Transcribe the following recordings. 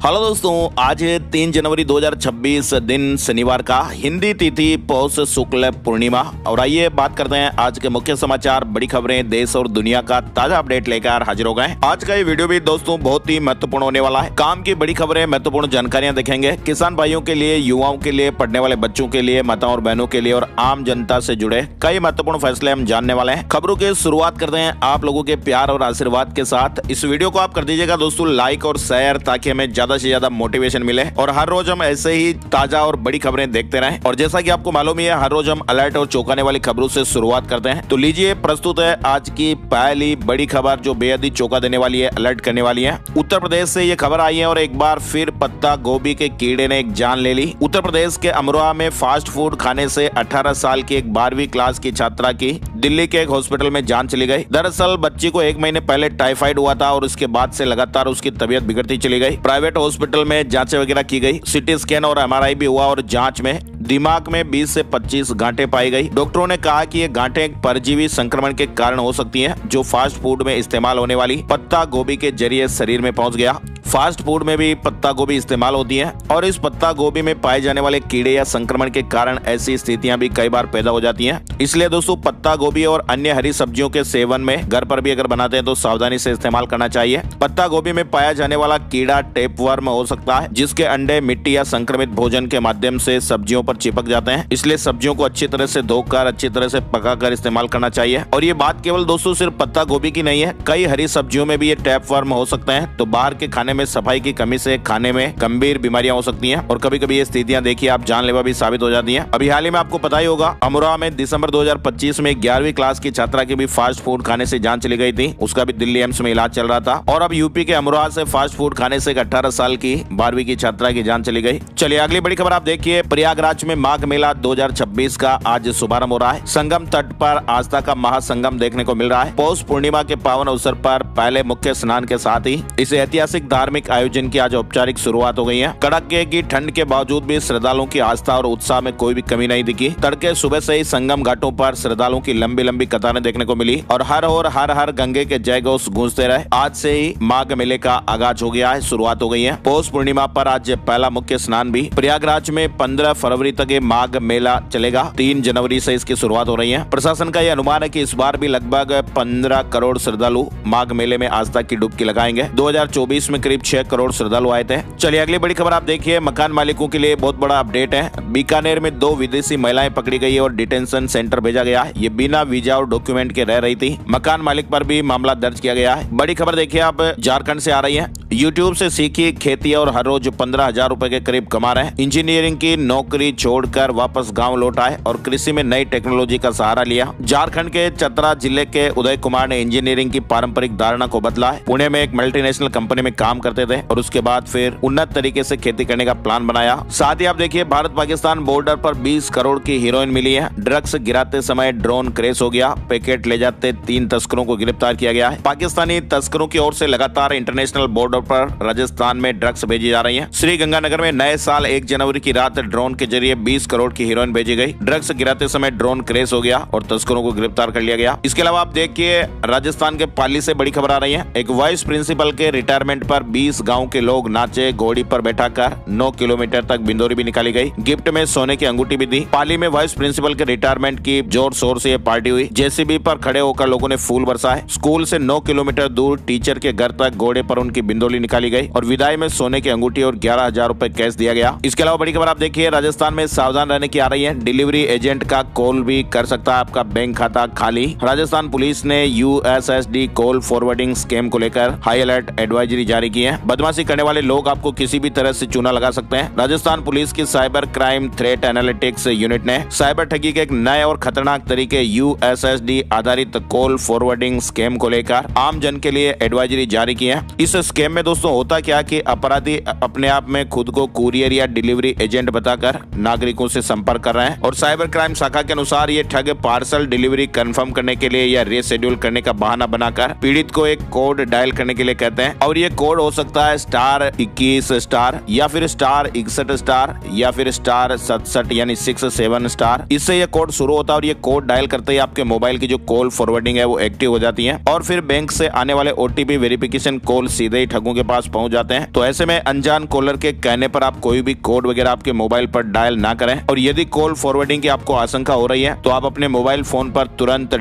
Hello दोस्तों, आज है 3 जनवरी 2026 दिन शनिवार का, हिंदी तिथि पौष शुक्ल पूर्णिमा। और आइए बात करते हैं आज के मुख्य समाचार, बड़ी खबरें, देश और दुनिया का ताजा अपडेट लेकर हाजिर हो गए। आज का ये वीडियो भी दोस्तों बहुत ही महत्वपूर्ण होने वाला है। काम की बड़ी खबरें, महत्वपूर्ण जानकारियां देखेंगे। किसान भाइयों के लिए, युवाओं के लिए, पढ़ने वाले बच्चों के लिए, माताओं और बहनों के लिए और आम जनता से जुड़े कई महत्वपूर्ण फैसले हम जानने वाले हैं। खबरों की शुरुआत करते हैं आप लोगों के प्यार और आशीर्वाद के साथ। इस वीडियो को आप कर दीजिएगा दोस्तों लाइक और शेयर, ताकि हमें ज्यादा से ज्यादा मोटिवेशन मिले और हर रोज हम ऐसे ही ताजा और बड़ी खबरें देखते रहें। और जैसा कि आपको मालूम ही है, हर रोज हम अलर्ट और चौंकाने वाली खबरों से शुरुआत करते हैं। तो लीजिए, प्रस्तुत है आज की पहली बड़ी खबर, जो बेहद ही चौंका देने वाली है, अलर्ट करने वाली है। उत्तर प्रदेश से ये खबर आई है और एक बार फिर पत्ता गोभी के कीड़े ने एक जान ले ली। उत्तर प्रदेश के अमरोहा में फास्ट फूड खाने से 18 साल की एक 12वीं क्लास की छात्रा की दिल्ली के एक हॉस्पिटल में जान चली गई। दरअसल बच्ची को 1 महीने पहले टाइफाइड हुआ था और उसके बाद से लगातार उसकी तबीयत बिगड़ती चली गई। प्राइवेट हॉस्पिटल में जांचें वगैरह की गई, सीटी स्कैन और एमआरआई भी हुआ और जांच में दिमाग में 20 से 25 गांठें पाई गई। डॉक्टरों ने कहा कि ये गांठें परजीवी संक्रमण के कारण हो सकती हैं, जो फास्ट फूड में इस्तेमाल होने वाली पत्ता गोभी के जरिए शरीर में पहुंच गया। फास्ट फूड में भी पत्ता गोभी इस्तेमाल होती है और इस पत्ता गोभी में पाए जाने वाले कीड़े या संक्रमण के कारण ऐसी स्थितियां भी कई बार पैदा हो जाती हैं। इसलिए दोस्तों, पत्ता गोभी और अन्य हरी सब्जियों के सेवन में घर पर भी अगर बनाते हैं तो सावधानी से इस्तेमाल करना चाहिए। पत्ता गोभी में पाया जाने वाला कीड़ा टेपवर्म हो सकता है, जिसके अंडे मिट्टी या संक्रमित भोजन के माध्यम से सब्जियों पर चिपक जाते हैं। इसलिए सब्जियों को अच्छी तरह से धोकर, अच्छी तरह से पकाकर इस्तेमाल करना चाहिए। और ये बात केवल दोस्तों सिर्फ पत्ता गोभी की नहीं है, कई हरी सब्जियों में भी ये टेपवर्म हो सकते हैं। तो बाहर के खाने में सफाई की कमी से खाने में गंभीर बीमारियां हो सकती हैं और कभी कभी ये स्थितियां देखिए आप जानलेवा भी साबित हो जाती हैं। अभी हाल ही में आपको पता ही होगा, अमरोहा में दिसंबर 2025 में 11वीं क्लास की छात्रा की भी फास्ट फूड खाने से जान चली गई थी। उसका भी दिल्ली एम्स में इलाज चल रहा था। और अब यूपी के अमरोहा से फास्ट फूड खाने से 18 साल की 12वीं की छात्रा की जान चली गई। चलिए अगली बड़ी खबर आप देखिए। प्रयागराज में माघ मेला 2026 का आज शुभारंभ हो रहा है। संगम तट पर आस्था का महासंगम देखने को मिल रहा है। पौष पूर्णिमा के पावन अवसर पर पहले मुख्य स्नान के साथ ही इस ऐतिहासिक धार्मिक आयोजन की आज औपचारिक शुरुआत हो गई है। कड़ाके की ठंड के बावजूद भी श्रद्धालुओं की आस्था और उत्साह में कोई भी कमी नहीं दिखी। तड़के सुबह से ही संगम घाटों पर श्रद्धालुओं की लंबी लंबी कतारें देखने को मिली और हर हर गंगे के जय घोष गूंजते रहे। आज से ही माघ मेले का आगाज हो गया है, शुरुआत हो गई है। पौष पूर्णिमा पर आज पहला मुख्य स्नान भी। प्रयागराज में 15 फरवरी तक ये माघ मेला चलेगा। 3 जनवरी से इसकी शुरुआत हो रही है। प्रशासन का यह अनुमान है कि इस बार भी लगभग 15 करोड़ श्रद्धालु माघ मेले में आस्था की डुबकी लगाएंगे। 2024 में करीब 6 करोड़ श्रद्धालु आए थे। चलिए अगली बड़ी खबर आप देखिए। मकान मालिकों के लिए बहुत बड़ा अपडेट है। बीकानेर में 2 विदेशी महिलाएं पकड़ी गई और डिटेंशन सेंटर भेजा गया है। ये बिना वीजा और डॉक्यूमेंट के रह रही थी। मकान मालिक पर भी मामला दर्ज किया गया है। बड़ी खबर देखिए आप, झारखंड से आ रही है। यूट्यूब से सीखी खेती और हर रोज 15,000 रुपए के करीब कमा रहे हैं। इंजीनियरिंग की नौकरी छोड़कर वापस गांव लौट आए और कृषि में नई टेक्नोलॉजी का सहारा लिया। झारखंड के चतरा जिले के उदय कुमार ने इंजीनियरिंग की पारंपरिक धारणा को बदला है। पुणे में एक मल्टीनेशनल कंपनी में काम करते थे और उसके बाद फिर उन्नत तरीके से खेती करने का प्लान बनाया। साथ ही आप देखिए, भारत पाकिस्तान बॉर्डर पर 20 करोड़ की हीरोइन मिली है। ड्रग्स गिराते समय ड्रोन क्रैश हो गया। पैकेट ले जाते 3 तस्करों को गिरफ्तार किया गया है। पाकिस्तानी तस्करों की ओर से लगातार इंटरनेशनल बॉर्डर पर राजस्थान में ड्रग्स भेजी जा रही है। श्री गंगानगर में नए साल 1 जनवरी की रात ड्रोन के जरिए 20 करोड़ की हीरोइन भेजी गई। ड्रग्स गिराते समय ड्रोन क्रैश हो गया और तस्करों को गिरफ्तार कर लिया गया। इसके अलावा आप देखिए, राजस्थान के पाली से बड़ी खबर आ रही है। एक वाइस प्रिंसिपल के रिटायरमेंट पर 20 गाँव के लोग नाचे। घोड़ी पर बैठाकर 9 किलोमीटर तक बिंदोरी भी निकाली गई। गिफ्ट में सोने की अंगूठी भी दी। पाली में वाइस प्रिंसिपल के रिटायरमेंट की जोर शोर से पार्टी हुई। जेसीबी पर खड़े होकर लोगों ने फूल बरसाए। स्कूल से 9 किलोमीटर दूर टीचर के घर तक घोड़े पर उनकी बिंदोली निकाली गई और विदाई में सोने की अंगूठी और 11,000 रुपए कैश दिया गया। इसके अलावा बड़ी खबर आप देखिए, राजस्थान में सावधान रहने की आ रही है। डिलीवरी एजेंट का कॉल भी कर सकता है आपका बैंक खाता खाली। राजस्थान पुलिस ने यूएसएसडी कॉल फॉरवर्डिंग स्कैम को लेकर हाई अलर्ट एडवाइजरी जारी की है। बदमाशी करने वाले लोग आपको किसी भी तरह से चूना लगा सकते हैं। राजस्थान पुलिस की cyber crime threat analytics unit ने साइबर ठगी के एक नए और खतरनाक तरीके यूएसएसडी आधारित कॉल फॉरवर्डिंग स्कैम को लेकर आम जन के लिए एडवाइजरी जारी की है। इस स्कैम में दोस्तों होता क्या कि अपराधी अपने आप में खुद को कुरियर या डिलीवरी एजेंट बताकर नागरिकों से संपर्क कर रहे हैं और साइबर क्राइम शाखा के अनुसार ये ठग पार्सल डिलीवरी कंफर्म करने के लिए या रीशेड्यूल करने का बहाना बनाकर पीड़ित को एक कोड डायल करने के लिए कहते हैं। और ये कोड हो सकता है *21* या फिर *61* या फिर *67 यानी 6-7 इससे ये कोड शुरू होता है और ये कोड डायल करते ही आपके मोबाइल की जो कॉल फॉरवर्डिंग है वो एक्टिव हो जाती है और फिर बैंक से आने वाले OTP वेरिफिकेशन कॉल सीधे ही ठगों के पास पहुंच जाते हैं। तो ऐसे में अनजान कॉलर के कहने पर आप कोई भी कोड वगैरह आपके मोबाइल पर डायल ना करें और यदि कॉल फॉरवर्डिंग की आपको आशंका हो रही है तो आप अपने मोबाइल फोन पर तुरंत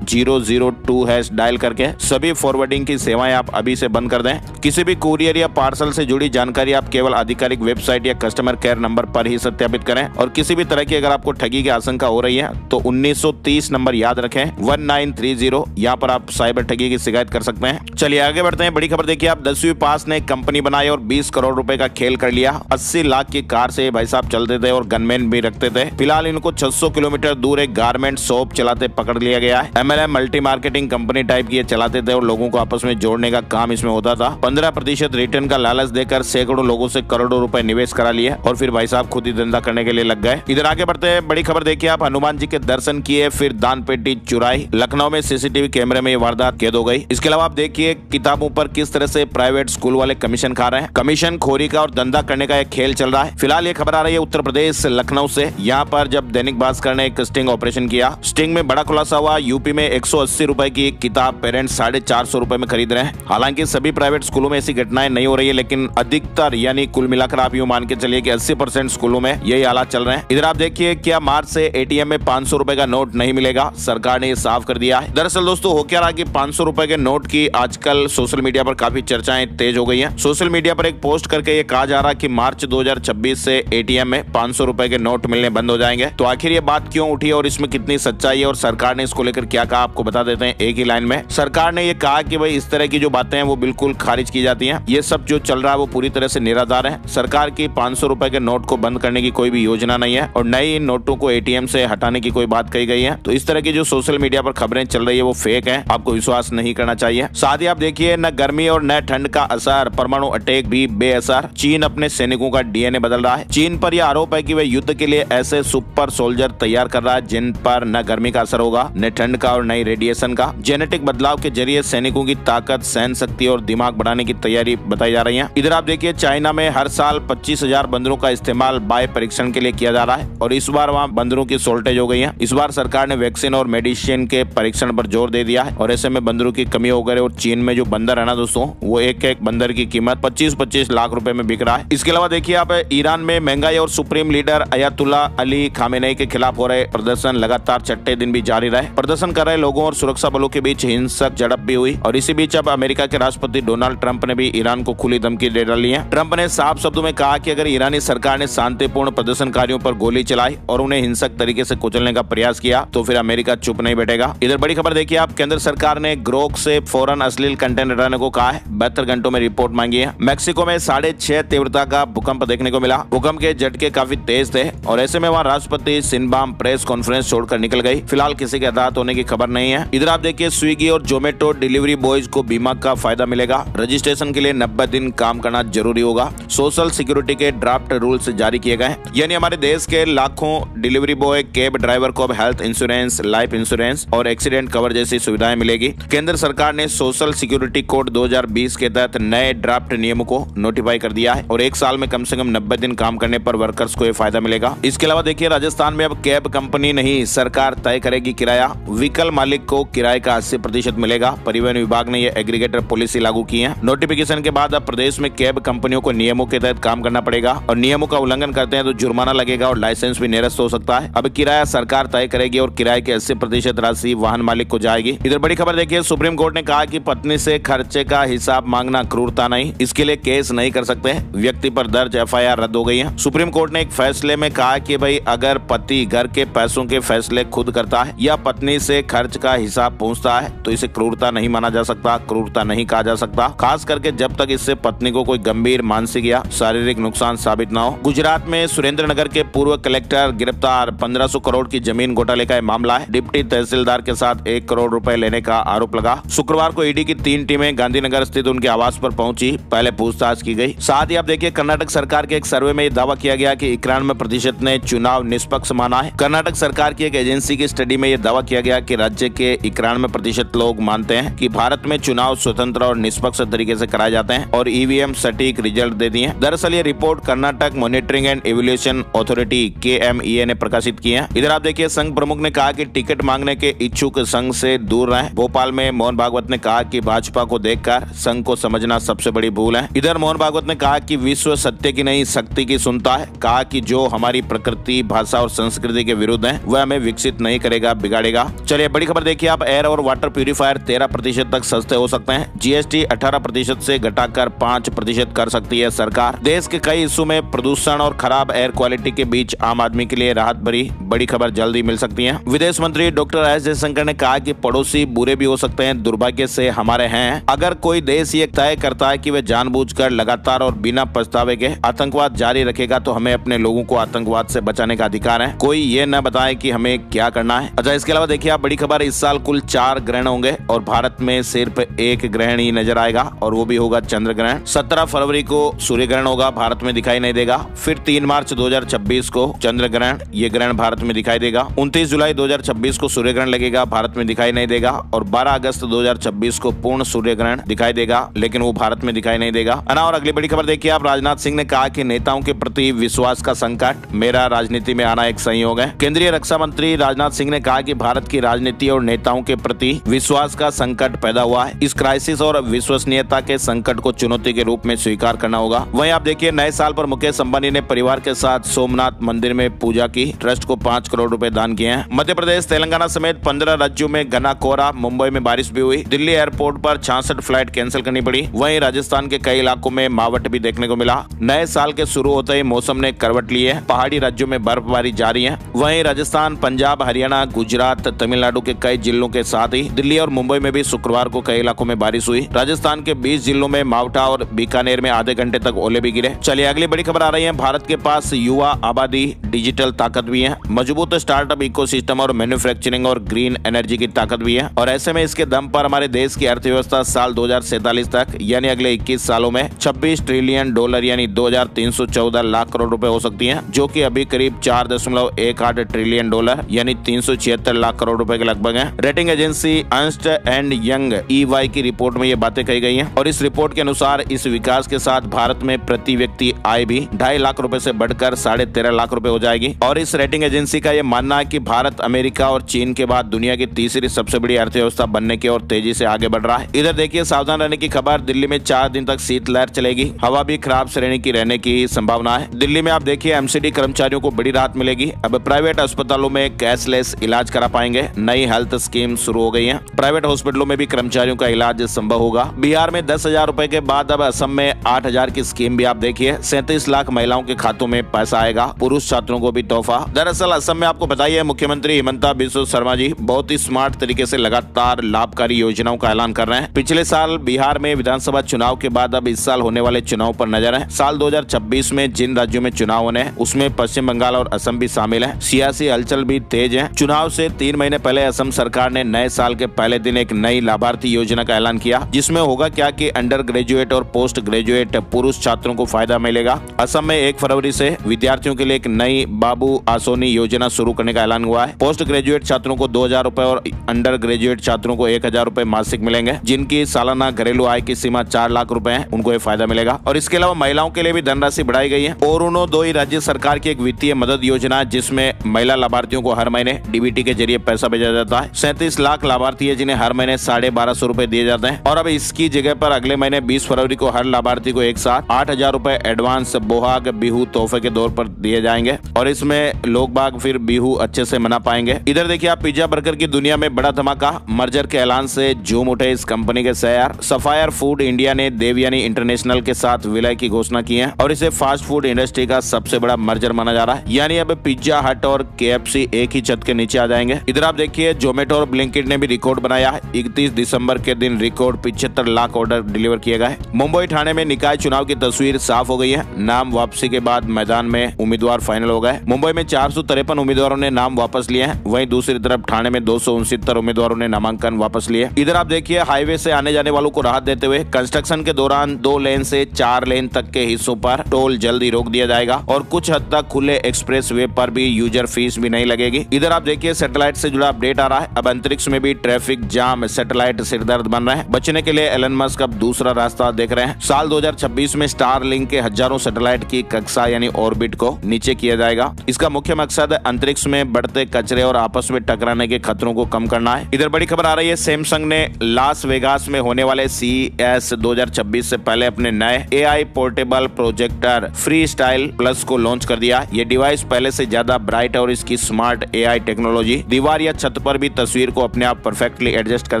*002# डायल करके सभी फॉरवर्डिंग की सेवाएं आप अभी से बंद कर दें। किसी भी कुरियर या पार्सल से जुड़ी जानकारी आप केवल आधिकारिक वेबसाइट या कस्टमर केयर नंबर पर ही सत्यापित करें और किसी भी तरह की अगर आपको ठगी की आशंका हो रही है तो 1930 नंबर याद रखें 1930। यहाँ पर आप साइबर ठगी की शिकायत कर सकते हैं। चलिए आगे बढ़ते हैं। बड़ी खबर देखिए, आप 10वीं पास ने कंपनी बनाई और 20 करोड़ रुपए का खेल कर लिया। 80 लाख की कार से भाई साहब चलते थे और गनमैन भी रखते थे। फिलहाल इनको 600 किलोमीटर दूर एक गारमेंट शॉप चलाते पकड़ लिया गया है। MLM multi marketing company type की चलाते थे और लोगों को आपस में जोड़ने का काम इसमें होता था। 15% रिटर्न का लालच देकर सैकड़ों लोगों से करोड़ों रुपए निवेश करा लिए और फिर भाई साहब खुद ही धंधा करने के लिए लग गए। इधर आगे बढ़ते हैं। बड़ी खबर देखिए, आप हनुमान जी के दर्शन किए फिर दान पेटी चुराई। लखनऊ में CCTV कैमरे में ये वारदात कैद हो गई। इसके अलावा आप देखिए किताबों पर किस तरह से प्राइवेट स्कूल वाले कमीशन खा रहे हैं। कमीशन खोरी का और धंधा करने का एक खेल चल रहा है। फिलहाल ये खबर आ रही है उत्तर प्रदेश लखनऊ से। यहाँ पर जब दैनिक भास्कर ने एक स्टिंग ऑपरेशन किया, स्टिंग में बड़ा खुलासा हुआ। यूपी में 180 रुपए की एक किताब पेरेंट्स 450 रुपए में खरीद रहे हैं। हालांकि सभी प्राइवेट स्कूलों में ऐसी घटनाएं नहीं हो रही है, लेकिन अधिकतर यानी कुल मिलाकर आप यूं मान के चलिए कि 80% स्कूलों में यही हालात चल रहे हैं। इधर आप देखिए क्या मार्च से ATM में 500 रुपए का नोट नहीं मिलेगा, सरकार ने ये साफ कर दिया है। दरअसल दोस्तों हो क्या रहा कि 500 रुपए के नोट की आजकल सोशल मीडिया पर काफी चर्चाएं तेज हो गई हैं। सोशल मीडिया पर एक पोस्ट करके ये कहा जा रहा कि मार्च 2026 से ATM में 500 रुपए के नोट मिलने बंद हो जाएंगे। तो आखिर ये बात क्यों उठी और इसमें कितनी सच्चाई है और सरकार ने इसको लेकर क्या कहा, आपको बता देते हैं एक ही लाइन में। सरकार ने ये कहा कि भाई इस तरह की जो बातें हैं वो बिल्कुल खारिज की जाती हैं। ये सब जो चल रहा है वो पूरी तरह से निराधार है। सरकार की 500 रुपए के नोट को बंद करने की कोई भी योजना नहीं है और नए इन नोटों को ATM से हटाने की कोई बात कही गई है। तो इस तरह की जो सोशल मीडिया पर खबरें चल रही है वो फेक है, आपको विश्वास नहीं करना चाहिए। साथ ही आप देखिए न गर्मी और न ठंड का असर, परमाणु अटैक भी बेअसर। चीन अपने सैनिकों का DNA बदल रहा है। चीन पर यह आरोप है कि वह युद्ध के लिए ऐसे सुपर सोल्जर तैयार कर रहा है जिन पर न गर्मी का असर होगा, न ठंड का और न ही रेडिएशन का। जेनेटिक बदलाव के जरिए सैनिकों की ताकत, सहन शक्ति और दिमाग बढ़ाने की तैयारी बताई जा रही है। इधर आप देखिए चाइना में हर साल 25,000 बंदरों का इस्तेमाल बाय परीक्षण के लिए किया जा रहा है और इस बार वहाँ बंदरों की शॉर्टेज हो गई है। इस बार सरकार ने वैक्सीन और मेडिसिन के परीक्षण पर जोर दे दिया है और ऐसे में बंदरों की कमी हो गई और चीन में जो बंदर है ना दोस्तों, वो एक एक बंदर की कीमत 25-25 लाख रुपए में बिक रहा है। इसके अलावा देखिए आप ईरान में महंगाई और supreme leader Ayatollah Ali Khamenei के खिलाफ हो रहे प्रदर्शन लगातार छठे दिन भी जारी रहे। प्रदर्शन कर रहे लोगों और सुरक्षा बलों के बीच हिंसक झड़प भी हुई और इसी बीच अब अमेरिका के राष्ट्रपति डोनाल्ड ट्रंप ने भी ईरान को खुली धमकी दे डाली है। ट्रंप ने साफ शब्दों में कहा कि अगर ईरानी सरकार ने शांतिपूर्ण प्रदर्शनकारियों पर गोली चलाई और उन्हें हिंसक तरीके से कुचलने का प्रयास किया तो फिर अमेरिका चुप नहीं बैठेगा। इधर बड़ी खबर देखिए आप, केंद्र सरकार ने ग्रोक से फौरन अश्लील कंटेंट हटाने को कहा है। 72 घंटों में रिपोर्ट मांगी है। मैक्सिको में 6.5 तीव्रता का भूकंप देखने को मिला। भूकंप के झटके काफी तेज थे और ऐसे में वहाँ राष्ट्रपति सिनबाम प्रेस कॉन्फ्रेंस छोड़कर निकल गई। फिलहाल किसी के हताहत होने की खबर नहीं है। इधर आप देखिए स्विगी और जोमेटो डिलीवरी बॉयज को बीमा का फायदा मिलेगा। रजिस्ट्रेशन के लिए 90 दिन काम करना जरूरी होगा। सोशल सिक्योरिटी के ड्राफ्ट रूल्स जारी किए गए, यानी हमारे देश के लाखों डिलीवरी बॉय, कैब ड्राइवर को अब हेल्थ इंश्योरेंस, लाइफ इंश्योरेंस और एक्सीडेंट कवर जैसी सुविधाएं मिलेगी। केंद्र सरकार ने सोशल सिक्योरिटी कोड 2020 के तहत नए ड्राफ्ट नियमों को नोटिफाई कर दिया है और एक साल में कम से कम 90 दिन काम करने पर वर्कर्स को यह फायदा मिलेगा। इसके अलावा देखिए राजस्थान में अब कैब कंपनी नहीं सरकार तय करेगी किराया। व्हीकल मालिक को किराए का 80% मिलेगा। परिवहन विभाग ने यह एग्रीगेटर पॉलिसी लागू की है। नोटिफिकेशन के बाद अब प्रदेश में कैब कंपनियों को नियमों के तहत काम करना पड़ेगा और नियमों का उल्लंघन करते हैं तो जुर्माना लगेगा और लाइसेंस भी निरस्त हो सकता है। अब किराया सरकार तय करेगी और किराए की 80% राशि वाहन मालिक को जाएगी। इधर बड़ी खबर देखिए, सुप्रीम कोर्ट ने कहा कि पत्नी से खर्चे का हिसाब मांगना क्रूरता नहीं, इसके लिए केस नहीं कर सकते। व्यक्ति पर दर्ज FIR रद्द हो गई है। सुप्रीम कोर्ट ने एक फैसले में कहा कि भाई अगर पति घर के पैसों के फैसले खुद करता है या पत्नी से खर्च का हिसाब पूछता है तो इसे क्रूरता नहीं माना जा सकता, क्रूरता नहीं कहा जा सकता, खास करके जब तक इससे पत्नी को कोई गंभीर मानसिक या शारीरिक नुकसान साबित न हो। गुजरात में सुरेंद्रनगर के पूर्व कलेक्टर गिरफ्तार। 1500 करोड़ की जमीन घोटाले का मामला है। डिप्टी तहसीलदार के साथ 1 करोड़ रुपए लेने का आरोप लगा। शुक्रवार को ईडी की 3 टीमें गांधीनगर स्थित उनके आवास पर पहुंची। पहले पूछताछ की गई। साथ ही आप देखिए कर्नाटक सरकार के एक सर्वे में दावा किया गया कि 91% ने चुनाव निष्पक्ष निष्पक्ष माना है। कर्नाटक सरकार की एक एजेंसी की स्टडी में यह दावा किया गया कि राज्य के 91% लोग मानते हैं कि भारत में चुनाव स्वतंत्र और निष्पक्ष तरीके से कराए जाते हैं और ईवीएम सटीक रिजल्ट देती है। दरअसल ये report Karnataka monitoring and evaluation authority KMEA ने प्रकाशित की है। इधर आप देखिए संघ प्रमुख ने कहा कि टिकट मांगने के इच्छुक संघ से दूर रहें। भोपाल में मोहन भागवत ने कहा कि भाजपा को देखकर संघ को समझना सबसे बड़ी भूल है। इधर मोहन भागवत ने कहा कि विश्व सत्य की नहीं शक्ति की सुनता है। कहा कि जो हमारी प्रकृति, भाषा और संस्कृति के विरुद्ध है वह हमें विकसित नहीं करेगा, बिगाड़ेगा। चलिए बड़ी खबर देखिए आप, एयर और वाटर प्यूरिफायर 13% तक सस्ते हो सकते हैं। GST 18% से घटाकर 5% कर सकती है सरकार। देश के कई हिस्सों में प्रदूषण और खराब एयर क्वालिटी के बीच आम आदमी के लिए राहत भरी बड़ी खबर जल्दी मिल सकती है। विदेश मंत्री डॉक्टर एस जयशंकर ने कहा कि पड़ोसी बुरे भी हो सकते हैं, दुर्भाग्य से हमारे हैं। अगर कोई देश ये तय करता है कि वह जानबूझकर लगातार और बिना पछतावे के आतंकवाद जारी रखेगा तो हमें अपने लोगों को आतंकवाद से बचाने का अधिकार है। कोई ये न बताए कि हमें क्या करना है। अच्छा, इसके अलावा देखिए आप बड़ी खबर, इस साल कुल 4 ग्रहण होंगे और भारत में सिर्फ एक ग्रहण ही नजर आएगा और वो भी होगा चंद्र ग्रहण। 17 फरवरी को सूर्य ग्रहण होगा, भारत में दिखाई नहीं देगा। फिर 3 मार्च 2026 को चंद्र ग्रहण, ये ग्रहण भारत में दिखाई देगा। 29 जुलाई 2026 को सूर्य ग्रहण लगेगा, भारत में दिखाई नहीं देगा। और 12 अगस्त 2026 को पूर्ण सूर्य ग्रहण दिखाई देगा, लेकिन वो भारत में दिखाई नहीं देगा। और अगली बड़ी खबर देखिए आप, राजनाथ सिंह ने कहा कि नेताओं के प्रति विश्वास का संकट, मेरा राजनीति में आना एक संयोग है। केंद्रीय रक्षा मंत्री राजनाथ सिंह ने कहा कि भारत की राजनीति और नेताओं के प्रति विश्वास का संकट पैदा हुआ है। इस क्राइसिस और विश्वसनीयता के संकट को चुनौती के रूप में स्वीकार करना होगा। वहीं आप देखिए नए साल पर मुकेश अंबानी ने परिवार के साथ सोमनाथ मंदिर में पूजा की। ट्रस्ट को 5 करोड़ रुपए दान किए हैं। मध्य प्रदेश, तेलंगाना समेत 15 राज्यों में घना कोहरा, मुंबई में बारिश भी हुई। दिल्ली एयरपोर्ट पर 66 फ्लाइट कैंसिल करनी पड़ी। वहीं राजस्थान के कई इलाकों में मावठ भी देखने को मिला। नए साल के शुरू होते ही मौसम ने करवट ली है। पहाड़ी राज्यों में बर्फबारी जारी है। वहीं राजस्थान, पंजाब, हरियाणा, गुजरात, तमिलनाडु के कई जिलों के साथ ही दिल्ली और मुंबई में भी शुक्रवार को कई इलाकों में बारिश हुई। राजस्थान के 20 जिलों में मावठा और बीकानेर में आधे घंटे तक ओले भी गिरे। चलिए अगली बड़ी खबर आ रही है, भारत के पास युवा आबादी, डिजिटल ताकत भी है, मजबूत स्टार्टअप इकोसिस्टम और मैन्युफैक्चरिंग और ग्रीन एनर्जी की ताकत भी है। और ऐसे में इसके दम पर हमारे देश की अर्थव्यवस्था साल 2047 तक यानी अगले 21 सालों में $26 ट्रिलियन यानी 2314 लाख करोड़ रुपए हो सकती है, जो कि अभी करीब $4.18 ट्रिलियन यानी 376 लाख करोड़ रुपए के लगभग है। Rating agency Ernst and young EY की रिपोर्ट में ये बातें कही गई हैं और इस रिपोर्ट के अनुसार इस विकास के साथ भारत में प्रति व्यक्ति आय भी 2.5 लाख रुपए से बढ़कर 13.5 लाख रुपए हो जाएगी। और इस रेटिंग एजेंसी का ये मानना है कि भारत अमेरिका और चीन के बाद दुनिया की तीसरी सबसे बड़ी अर्थव्यवस्था बनने की ओर तेजी से आगे बढ़ रहा है। इधर देखिए सावधान रहने की खबर, दिल्ली में 4 दिन तक शीतलहर चलेगी। हवा भी खराब श्रेणी की रहने की संभावना है। दिल्ली में आप देखिए MCD कर्मचारियों को बड़ी राहत मिलेगी। अब प्राइवेट अस्पतालों में कैशलेस इलाज करा पाएंगे। नई हेल्थ स्कीम शुरू हो गई है। प्राइवेट हॉस्पिटलों में भी कर्मचारियों का इलाज संभव होगा। बिहार में 10,000 रुपए के बाद अब असम में 8,000 की स्कीम भी आप देखिए। 37 लाख महिलाओं के खातों में पैसा आएगा, पुरुष छात्रों को भी तोहफा। दरअसल असम में आपको बताइए मुख्यमंत्री हिमंता बिस्वा शर्मा जी बहुत ही स्मार्ट तरीके से लगातार लाभकारी योजनाओं का ऐलान कर रहे हैं। पिछले साल बिहार में विधानसभा चुनाव के बाद अब इस साल होने वाले चुनाव पर नजर है। साल 2026 में जिन राज्यों में चुनाव होने हैं उसमें पश्चिम बंगाल और असम भी शामिल है। सियासी हलचल भी तेज है। चुनाव से 3 महीने पहले असम सरकार ने नए साल के पहले दिन एक नई लाभार्थी योजना का ऐलान किया, जिसमें होगा क्या कि अंडर ग्रेजुएट और पोस्ट ग्रेजुएट पुरुष छात्रों को फायदा मिलेगा। असम में 1 फरवरी से विद्यार्थियों के लिए एक नई बाबू आसोनी योजना शुरू करने का ऐलान हुआ है। पोस्ट ग्रेजुएट छात्रों को 2,000 रुपए और अंडर ग्रेजुएट छात्रों को 1,000 रुपए मासिक मिलेंगे। जिनकी सालाना घरेलू आय की सीमा 4 लाख रुपए है उनको ये फायदा मिलेगा। और इसके अलावा महिलाओं के लिए भी धनराशि बढ़ाई गई है। और उन्होंने 2 राज्य सरकार की एक वित्तीय मदद योजना जिसमें महिला लाभार्थियों को हर महीने DBT के जरिए पैसा भेजा जाता है। 37 लाख लाभार्थी है जिन्हें हर महीने 1250 रुपए दिए जाते हैं। और अब इसकी जगह पर अगले महीने 20 फरवरी को हर लाभार्थी को एक साथ 8,000 रुपए एडवांस बोहाग बिहू तोहफे के तौर पर दिए जाएंगे और इसमें लोग बाग फिर बिहू अच्छे से मना पाएंगे। इधर देखिए आप पिज्जा बर्गर की दुनिया में बड़ा धमाका, मर्जर के ऐलान से झूम उठे इस कंपनी के शेयर। सफायर फूड इंडिया ने देवयानी इंटरनेशनल के साथ विलय की घोषणा की है और इसे फास्ट फूड इंडस्ट्री का सबसे बड़ा मर्जर माना जा रहा है। यानी अब पिज्जा हट और KFC एक ही छत के नीचे आ जाएंगे। इधर आप देखिए जोमेटो और ब्लिंकिट ने भी रिकॉर्ड बनाया है। 31 दिसंबर के दिन रिकॉर्ड 75 लाख ऑर्डर डिलीवर किए गए। मुंबई ठाणे में निकाय चुनाव की तस्वीर साफ हो हो गई है। नाम वापसी के बाद मैदान में उम्मीदवार फाइनल हो गए। मुंबई में 453 उम्मीदवारों ने नाम वापस लिए हैं। वहीं दूसरी तरफ ठाणे में 269 उम्मीदवारों ने नामांकन वापस लिए। इधर आप देखिए, हाईवे से आने जाने वालों को राहत देते हुए कंस्ट्रक्शन के दौरान 2 लेन से 4 लेन तक के हिस्सों पर टोल जल्दी रोक दिया जाएगा और कुछ हद तक खुले एक्सप्रेस वे पर भी यूजर फीस भी नहीं लगेगी। इधर आप देखिए, सैटेलाइट से जुड़ा अपडेट आ रहा है। अब अंतरिक्ष में भी ट्रैफिक जाम, सैटेलाइट सिरदर्द बन रहे हैं। बचने के लिए एलन मस्क अब दूसरा रास्ता देख रहे हैं। साल 2026 में स्टारलिंक के हजारों सैटेलाइट की कक्षा यानी ऑर्बिट को नीचे किया जाएगा। इसका मुख्य मकसद अंतरिक्ष में बढ़ते कचरे और आपस में टकराने के खतरों को कम करना है। इधर बड़ी खबर आ रही है, सैमसंग ने लास वेगास में होने वाले CES 2026 से पहले अपने नए AI portable projector free style plus को लॉन्च कर दिया। ये डिवाइस पहले से ज्यादा ब्राइट और इसकी स्मार्ट AI टेक्नोलॉजी दीवार या छत पर भी तस्वीर को अपने आप परफेक्टली एडजस्ट कर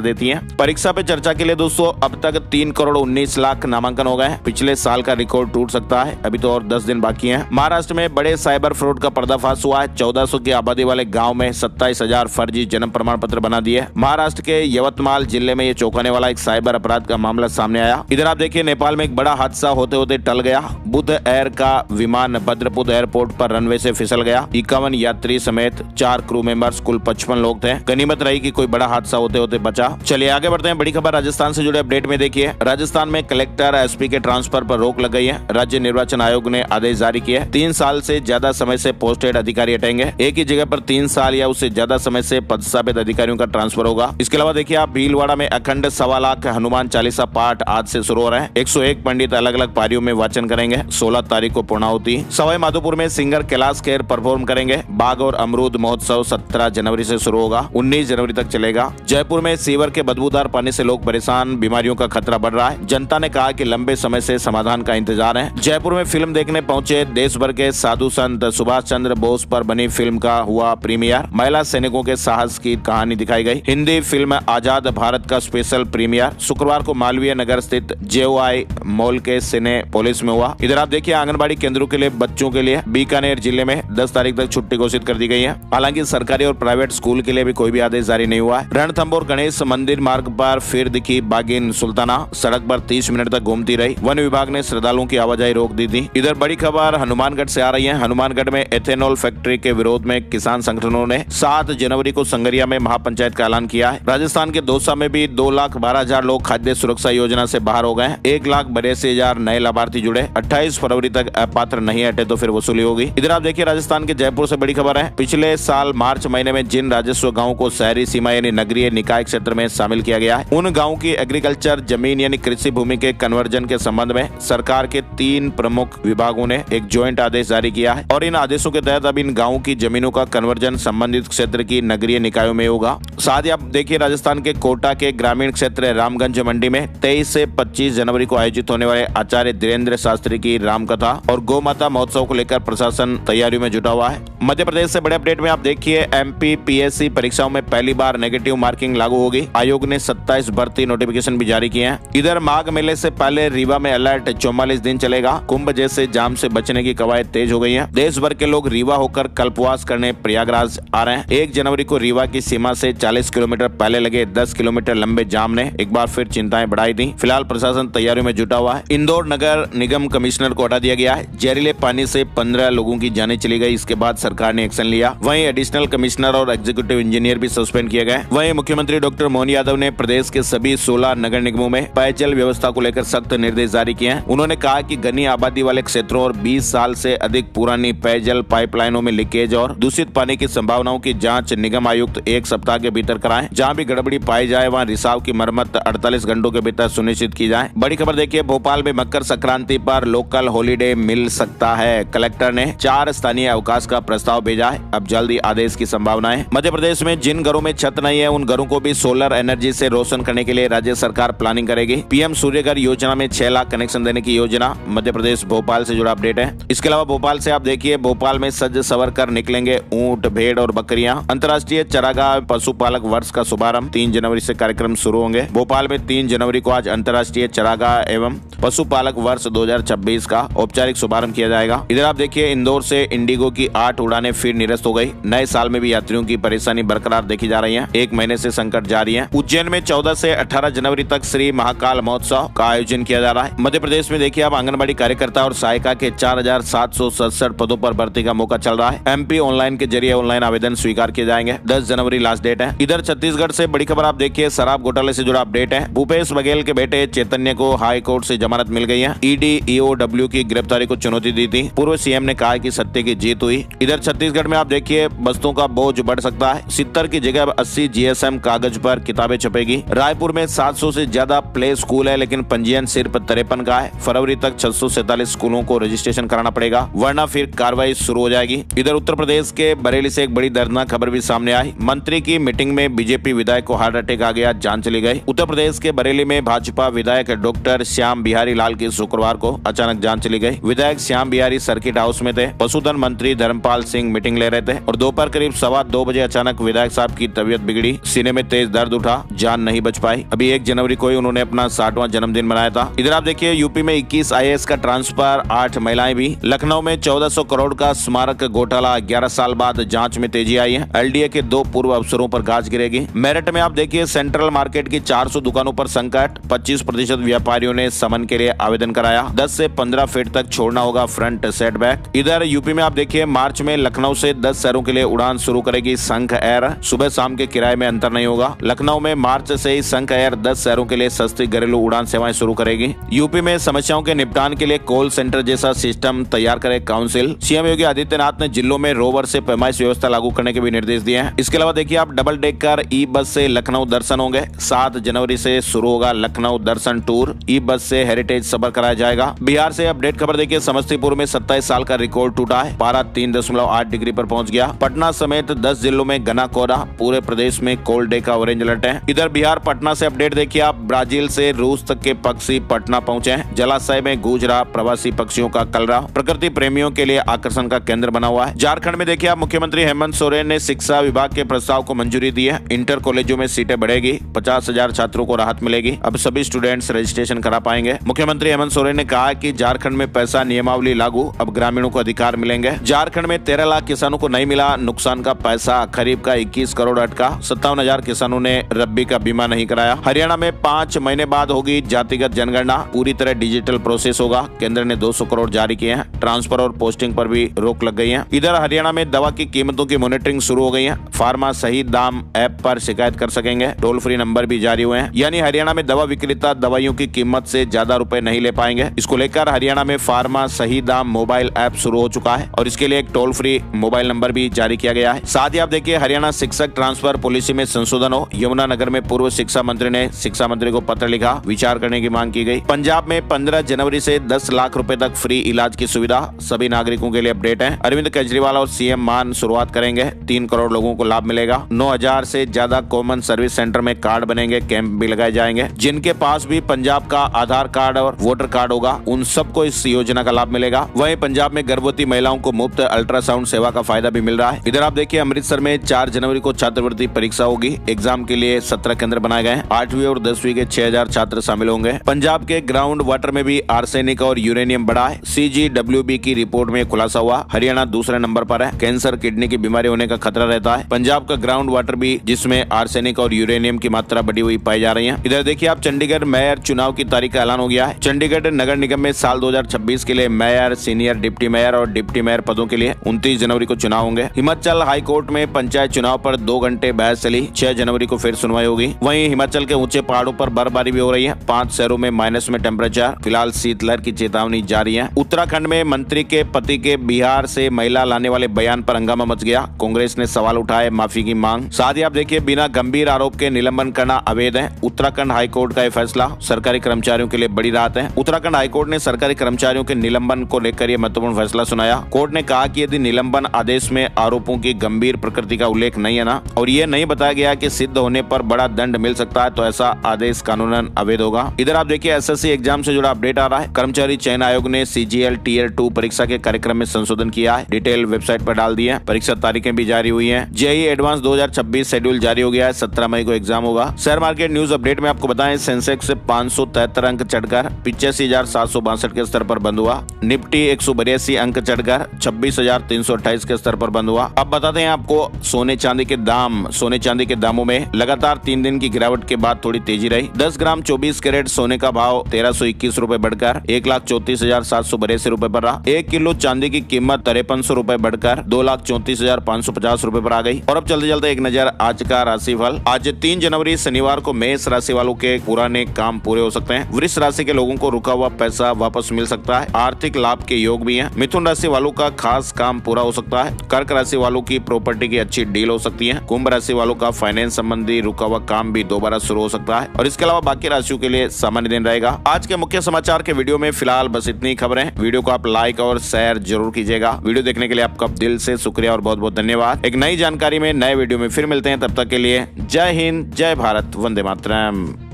देती है। परीक्षा पे चर्चा के लिए दोस्तों अब तक 3 करोड़ 19 लाख नामांकन हो गए हैं। पिछले साल का रिकॉर्ड टूट सकता है। अभी तो और 10 दिन बाकी हैं। महाराष्ट्र में बड़े साइबर फ्रॉड का पर्दाफाश हुआ है। 1400 की आबादी वाले गांव में 27,000 फर्जी जन्म प्रमाण पत्र बना दिए। महाराष्ट्र के यवतमाल जिले में ये चौंकाने वाला एक साइबर अपराध का मामला सामने आया। इधर आप देखिए, नेपाल में एक बड़ा हादसा होते होते टल गया। बुध एयर का विमान भद्रपुर एयरपोर्ट पर रनवे से फिसल गया। 51 यात्री समेत 4 क्रू मेंबर्स, कुल 55 लोग थे। गनीमत रही कि कोई बड़ा हादसा होते होते बचा। चलिए आगे बढ़ते हैं। बड़ी खबर राजस्थान से जुड़े अपडेट में देखिए, राजस्थान में कलेक्टर SP के ट्रांसफर पर रोक लग गई है। राज्य निर्वाचन आयोग ने आदेश जारी किया है। 3 साल से ज्यादा समय से पोस्टेड अधिकारी हटेंगे। एक ही जगह पर 3 साल या उससे ज्यादा समय से पदस्थापित अधिकारियों का ट्रांसफर होगा। इसके अलावा देखिए आप, भीलवाड़ा में अखंड 1.25 लाख हनुमान चालीसा पाठ आज से शुरू हो रहे हैं। 101 पंडित अलग अलग पारियों में वाचन करेंगे। 16 तारीख को पूर्णाहुति। सवाई माधोपुर में सिंगर कैलाश खेर परफॉर्म करेंगे। बाघ और अमरूद महोत्सव 17 जनवरी से शुरू होगा, 19 जनवरी तक चलेगा। जयपुर में सीवर के बदबूदार पानी से लोग परेशान, बीमारियों का खतरा बढ़ रहा है। जनता ने कहा कि लंबे समय से समाधान का इंतजार है। जयपुर में फिल्म देखने पहुंचे देश भर के साधु संत। सुभाष चंद्र बोस पर बनी फिल्म का हुआ प्रीमियर। महिला सैनिकों के साहस की कहानी दिखाई गई। हिंदी फिल्म आजाद भारत का स्पेशल प्रीमियर शुक्रवार को मालवीय नगर स्थित JOI मॉल के सिनेपोलिस में हुआ। इधर आप देखिए, आंगनबाड़ी केंद्रों के लिए बच्चों के लिए बीकानेर जिले में 10 तारीख तक छुट्टी घोषित कर दी गई है। हालांकि सरकारी और प्राइवेट स्कूल के लिए भी कोई भी आदेश जारी नहीं हुआ है। रणथंभौर गणेश मंदिर मार्ग पर फिर दिखी बागिन सुल्ताना। सड़क पर 30 मिनट तक घूमती रही। वन विभाग ने श्रद्धालुओं की आवाजाही रोक दी थी। इधर बड़ी खबर हनुमानगढ़ से आ रही है। हनुमानगढ़ में एथेनॉल फैक्ट्री के विरोध में किसान संगठनों ने 7 जनवरी को संगरिया में महापंचायत का ऐलान किया है। राजस्थान के दौसा में भी 2,12,000 लोग खाद्य सुरक्षा योजना से बाहर हो गए। 1,82,000 नए लाभार्थी जुड़े। 28 फरवरी तक अपात्र नहीं हटे तो फिर वसूली होगी। इधर आप देखिए, राजस्थान के जयपुर से बड़ी खबर है। पिछले साल मार्च महीने में जिन राजस्व गाँव को शहरी सीमा यानी नगरीय निकाय क्षेत्र में शामिल किया गया है, उन गाँव की एग्रीकल्चर जमीन यानी कृषि भूमि के कन्वर्जन के संबंध में सरकार के 3 प्रमुख विभागों ने एक ज्वाइंट आदेश जारी किया है और इन आदेशों के तहत अब इन गाँवों की जमीनों का कन्वर्जन संबंधित क्षेत्र की नगरीय निकायों में होगा। साथ ही आप देखिए, राजस्थान के कोटा के ग्रामीण क्षेत्र रामगंज मंडी में 23 से 25 जनवरी को आयोजित होने वाले आचार्य धीरेन्द्र शास्त्री की रामकथा और गौ माता महोत्सव को लेकर प्रशासन तैयारियों में जुटा हुआ है। मध्य प्रदेश से बड़े अपडेट में आप देखिए, MP PSC परीक्षाओं में पहली बार नेगेटिव मार्किंग लागू होगी। आयोग ने 27 भर्ती नोटिफिकेशन भी जारी किए हैं। इधर माघ मेले से पहले रीवा में अलर्ट 44 दिन चलेगा। कुंभ जैसे जाम से बचने की कवायद तेज हो गई है। देश भर के लोग रीवा होकर कल्पवास करने प्रयागराज आ रहे हैं। 1 जनवरी को रीवा की सीमा से 40 किलोमीटर पहले लगे 10 किलोमीटर लंबे जाम ने एक बार फिर चिंताएं बढ़ाई दी। फिलहाल प्रशासन तैयारियों में जुटा हुआ है। इंदौर नगर निगम कमिश्नर को हटा दिया गया है। जहरीले पानी से 15 लोगों की जानें चली गई। इसके बाद सरकार ने एक्शन लिया। वहीं एडिशनल कमिश्नर और एग्जीक्यूटिव इंजीनियर भी सस्पेंड किए गए। वहीं मुख्यमंत्री डॉक्टर मोहन यादव ने प्रदेश के सभी 16 नगर निगमों में पेयजल व्यवस्था को लेकर सख्त निर्देश जारी किए हैं। उन्होंने कहा कि घनी आबादी वाले क्षेत्रों और 20 साल से अधिक पुरानी पेयजल पाइपलाइनों में लीकेज और दूषित पानी की संभावनाओं की जांच निगम आयुक्त 1 सप्ताह के भीतर कराएं। जहां भी गड़बड़ी पाई जाए वहां रिसाव की मरम्मत 48 घंटों के भीतर सुनिश्चित की जाए। बड़ी खबर देखिए, भोपाल में मकर संक्रांति पर लोकल हॉलीडे मिल सकता है। कलेक्टर ने 4 स्थानीय अवकाश का प्रस्ताव भेजा है। अब जल्दी आदेश की संभावना है। मध्य प्रदेश में जिन घरों में छत नहीं है उन घरों को भी सोलर एनर्जी से रोशन करने के लिए राज्य सरकार प्लानिंग करेगी। PM सूर्यघर योजना में 6 लाख कनेक्शन देने की योजना। मध्य प्रदेश भोपाल से जुड़ा अपडेट है। इसके अलावा भोपाल से आप देखिए, भोपाल में सज सवर कर निकलेंगे ऊंट, भेड़ और बकरियां। अंतर्राष्ट्रीय चरागाह पशुपालक वर्ष का शुभारंभ 3 जनवरी से कार्यक्रम शुरू होंगे। भोपाल में 3 जनवरी को आज अंतर्राष्ट्रीय चरागाह एवं पशुपालक वर्ष 2026 का औपचारिक शुभारंभ किया जाएगा। इधर आप देखिए, इंदौर से इंडिगो की 8 उड़ानें फिर निरस्त हो गई। नए साल में भी यात्रियों की परेशानी बरकरार देखी जा रही है। 1 महीने से संकट जारी है। उज्जैन में 14 से 18 जनवरी तक श्री महाकाल महोत्सव का आयोजन किया जा रहा है। मध्य प्रदेश में देखिए, आप आंगनबाड़ी आंगनबाड़ी कार्यकर्ता और सहायिका के 4,767 पदों पर भर्ती का मौका चल रहा है। MP ऑनलाइन के जरिए ऑनलाइन आवेदन स्वीकार किए जाएंगे। 10 जनवरी लास्ट डेट है। इधर छत्तीसगढ़ से बड़ी खबर आप देखिए, शराब घोटाले से जुड़ा अपडेट है। भूपेश बघेल के बेटे चैतन्य को हाई कोर्ट से जमानत मिल गई है। ED EOW की गिरफ्तारी को चुनौती दी थी। पूर्व CM ने कहा कि सत्य की जीत हुई। इधर छत्तीसगढ़ में आप देखिए, वस्तुओं का बोझ बढ़ सकता है। 70 की जगह 80 GSM कागज पर किताबें छपेगी। रायपुर में 700 से ज्यादा प्ले स्कूल है, लेकिन पंजीयन सिर्फ 53 का है। फरवरी तक 647 स्कूलों को रजिस्ट्रेशन कराना पड़ेगा, वरना फिर कार्रवाई शुरू हो जाएगी। इधर उत्तर प्रदेश के बरेली से एक बड़ी दर्दनाक खबर भी सामने आई। मंत्री की मीटिंग में बीजेपी विधायक को हार्ट अटैक आ गया, जान चली गई। उत्तर प्रदेश के बरेली में भाजपा विधायक डॉक्टर श्याम बिहारी लाल की शुक्रवार को अचानक जान चली गई। विधायक श्याम बिहारी सर्किट हाउस में थे। पशुधन मंत्री धर्मपाल सिंह मीटिंग ले रहे थे और दोपहर करीब 2:15 बजे अचानक विधायक साहब की तबीयत बिगड़ी। सीने में तेज दर्द उठा, जान नहीं बच पाई। अभी 1 जनवरी को ही उन्होंने अपना 60वां जन्मदिन मनाया था। इधर आप देखिए, यूपी में 21 IAS का ट्रांसफर, 8 महिलाएं भी। लखनऊ में 1400 करोड़ का स्मारक घोटाला, 11 साल बाद जांच में तेजी आई है। LDA के 2 पूर्व अफसरों पर गाज गिरेगी। मेरठ में आप देखिए, सेंट्रल मार्केट की 400 दुकानों पर संकट, 25% व्यापारियों ने समन के लिए आवेदन कराया। 10 से 15 फीट तक छोड़ना होगा फ्रंट सेटबैक। इधर यूपी में आप देखिए, मार्च में लखनऊ से 10 शहरों के लिए उड़ान शुरू करेगी संघ एयर। सुबह शाम के किराए में अंतर नहीं होगा। लखनऊ में मार्च से ही संघ एयर 10 शहरों के लिए सस्ती घरेलू उड़ान सेवाएं शुरू करेगी। यूपी में समस्याओं के निपटान के लिए कॉल सेंटर जैसा सिस्टम तैयार करे काउंसिल। CM योगी आदित्यनाथ ने जिलों में रोवर से पैमाइश व्यवस्था लागू करने के भी निर्देश दिए हैं। इसके अलावा देखिए, आप डबल डेकर ई-बस से लखनऊ दर्शन होंगे। 7 जनवरी से शुरू होगा लखनऊ दर्शन टूर। ई-बस से हेरिटेज सफर कराया जाएगा। बिहार से अपडेट खबर देखिए, समस्तीपुर में 27 साल का रिकॉर्ड टूटा है। पारा 3.8 डिग्री पर पहुंच गया। पटना समेत 10 जिलों में घना कोहरा। पूरे प्रदेश में कोल्ड डे का ऑरेंज अलर्ट है। इधर बिहार पटना से अपडेट देखिए, आप ब्राजील से रूस तक के पक्षी पटना पहुंचे हैं। जलाशय में गूंज रहा प्रवासी पक्षियों का कलरव, प्रकृति प्रेमियों के लिए आकर्षण का केंद्र बना हुआ है। झारखंड में देखिए, आप मुख्यमंत्री हेमंत सोरेन ने शिक्षा विभाग के प्रस्ताव को मंजूरी दी है। इंटर कॉलेजों में सीटें बढ़ेगी। 50,000 छात्रों को राहत मिलेगी। अब सभी स्टूडेंट्स रजिस्ट्रेशन करा पाएंगे। मुख्यमंत्री हेमंत सोरेन ने कहा कि झारखंड में पैसा नियमावली लागू, अब ग्रामीणों को अधिकार मिलेंगे। झारखंड में 13 लाख किसानों को नहीं मिला नुकसान का पैसा। खरीफ का 21 करोड़ अटका। 57,000 किसानों ने रब्बी का बीमा नहीं कराया। हरियाणा में 5 महीने बाद होगी जातिगत जनगणना। पूरी तरह डिजिटल प्रोसेस होगा। केंद्र ने 200 करोड़ जारी किए हैं। ट्रांसफर और पोस्टिंग पर भी रोक लग गई है। इधर हरियाणा में दवा की कीमतों की मॉनिटरिंग शुरू हो गई है। फार्मा सही दाम ऐप पर शिकायत कर सकेंगे। टोल फ्री नंबर भी जारी हुए हैं, यानी हरियाणा में दवा विक्रेता दवाइयों की कीमत से ज्यादा रुपए नहीं ले पाएंगे। इसको लेकर हरियाणा में फार्मा सही दाम मोबाइल ऐप शुरू हो चुका है और इसके लिए एक टोल फ्री मोबाइल नंबर भी जारी किया गया है। साथ ही आप देखिए, हरियाणा शिक्षक ट्रांसफर पॉलिसी में संशोधन हो। यमुनानगर में पूर्व शिक्षा मंत्री ने शिक्षा मंत्री को पत्र लिखा, विचार करने की मांग की गई। पंजाब में 15 जनवरी से 10 लाख रुपए तक फ्री इलाज की सुविधा सभी नागरिकों के लिए अपडेट है। अरविंद केजरीवाल और CM मान शुरुआत करेंगे। 3 करोड़ लोगों को लाभ मिलेगा। 9,000 से ज्यादा कॉमन सर्विस सेंटर में कार्ड बनेंगे। कैंप भी लगाए जाएंगे। जिनके पास भी पंजाब का आधार कार्ड और वोटर कार्ड होगा, उन सबको इस योजना का लाभ मिलेगा। वहीं पंजाब में गर्भवती महिलाओं को मुफ्त अल्ट्रासाउंड सेवा का फायदा भी मिल रहा है। इधर आप देखिए, अमृतसर में 4 जनवरी को छात्रवृत्ति परीक्षा होगी। एग्जाम के लिए 17 केंद्र बनाए गए हैं। 8वीं और 10वीं के 6,000 छात्र शामिल होंगे। पंजाब के ग्राउंड वाटर में भी आर्सेनिक और यूरेनियम बढ़ा है। CGWB की रिपोर्ट में खुलासा हुआ। हरियाणा दूसरे नंबर पर है। कैंसर, किडनी की बीमारी होने का खतरा रहता है। पंजाब का ग्राउंड वाटर भी, जिसमें आर्सेनिक और यूरेनियम की मात्रा बढ़ी हुई पाई जा रही है। इधर देखिए, आप चंडीगढ़ मेयर चुनाव की तारीख का ऐलान हो गया है। चंडीगढ़ नगर निगम में साल 2026 के लिए मेयर, सीनियर डिप्टी मेयर और डिप्टी मेयर पदों के लिए 29 जनवरी को चुनाव होंगे। हिमाचल हाई कोर्ट में पंचायत चुनाव पर 2 घंटे बहस चली। 6 जनवरी को फिर सुनवाई होगी। वहीं हिमाचल के ऊंचे पहाड़ों पर बर्फबारी भी हो रही है। 5 शहरों में माइनस में टेम्परेचर। फिलहाल शीतलहर की चेतावनी जारी है। उत्तराखंड में मंत्री के पति के बिहार से महिला लाने वाले बयान पर हंगामा मच गया। कांग्रेस ने सवाल उठाए, माफी की मांग। साथ ही आप देखिए, बिना गंभीर आरोप के निलंबन करना अवैध है। उत्तराखंड हाईकोर्ट का यह फैसला सरकारी कर्मचारियों के लिए बड़ी राहत है। उत्तराखंड हाईकोर्ट ने सरकारी कर्मचारियों के निलंबन को लेकर यह महत्वपूर्ण फैसला सुनाया। कोर्ट ने कहा कि यदि निलंबन आदेश में आरोपों की गंभीर प्रकृति का उल्लेख नहीं है ना, और ये नहीं बताया गया कि सिद्ध होने पर बड़ा दंड मिल सकता है, तो ऐसा आदेश कानूनन अवैध होगा। इधर आप देखिए, SSC एग्जाम से जुड़ा अपडेट आ रहा है। कर्मचारी चयन आयोग ने CGL Tier 2 परीक्षा के कार्यक्रम में संशोधन किया है। डिटेल वेबसाइट पर डाल दी है। परीक्षा तारीखें भी जारी हुई है। JEE एडवांस 2026 शेड्यूल जारी हो गया है। 17 मई को एग्जाम होगा। शेयर मार्केट न्यूज अपडेट में आपको बताएं, सेंसेक्स 573 अंक चढ़कर 85,762 के स्तर पर बंद हुआ। निफ्टी 182 अंक चढ़कर 26,328 के स्तर पर बंद हुआ। अब बताते हैं आपको सोने चांदी के दाम। सोने चांदी के दामों में लगातार 3 दिन की गिरावट के बाद थोड़ी तेजी रही। 10 ग्राम 24 कैरेट सोने का भाव 1,321 रुपए बढ़कर 1,34,782 रुपए पर रहा। 1 किलो चांदी की कीमत 5300 रुपए बढ़कर 2,34,550 रुपए पर आ गई। और अब चलते चलते एक नजर आज का राशिफल। आज 3 जनवरी शनिवार को मेष राशि वालों के पुराने काम पूरे हो सकते हैं। वृष राशि के लोगों को रुका हुआ पैसा वापस मिल सकता है। आर्थिक लाभ के योग भी हैं। मिथुन राशि वालों का खास काम पूरा हो सकता है। कर्क राशि वालों की प्रॉपर्टी की अच्छी डील हो सकती है। कुंभ राशि वालों का फाइनेंस संबंधी रुका हुआ काम भी दोबारा शुरू हो सकता है। और इसके अलावा बाकी राशियों के लिए सामान्य दिन रहेगा। आज के मुख्य समाचार के वीडियो में फिलहाल बस इतनी खबरें। वीडियो को आप लाइक और शेयर जरूर कीजिएगा। वीडियो देखने के लिए आपका दिल से शुक्रिया और बहुत बहुत धन्यवाद। एक नई जानकारी में नए वीडियो में फिर मिलते हैं। तब तक के लिए जय हिंद, जय भारत, वंदे मातरम।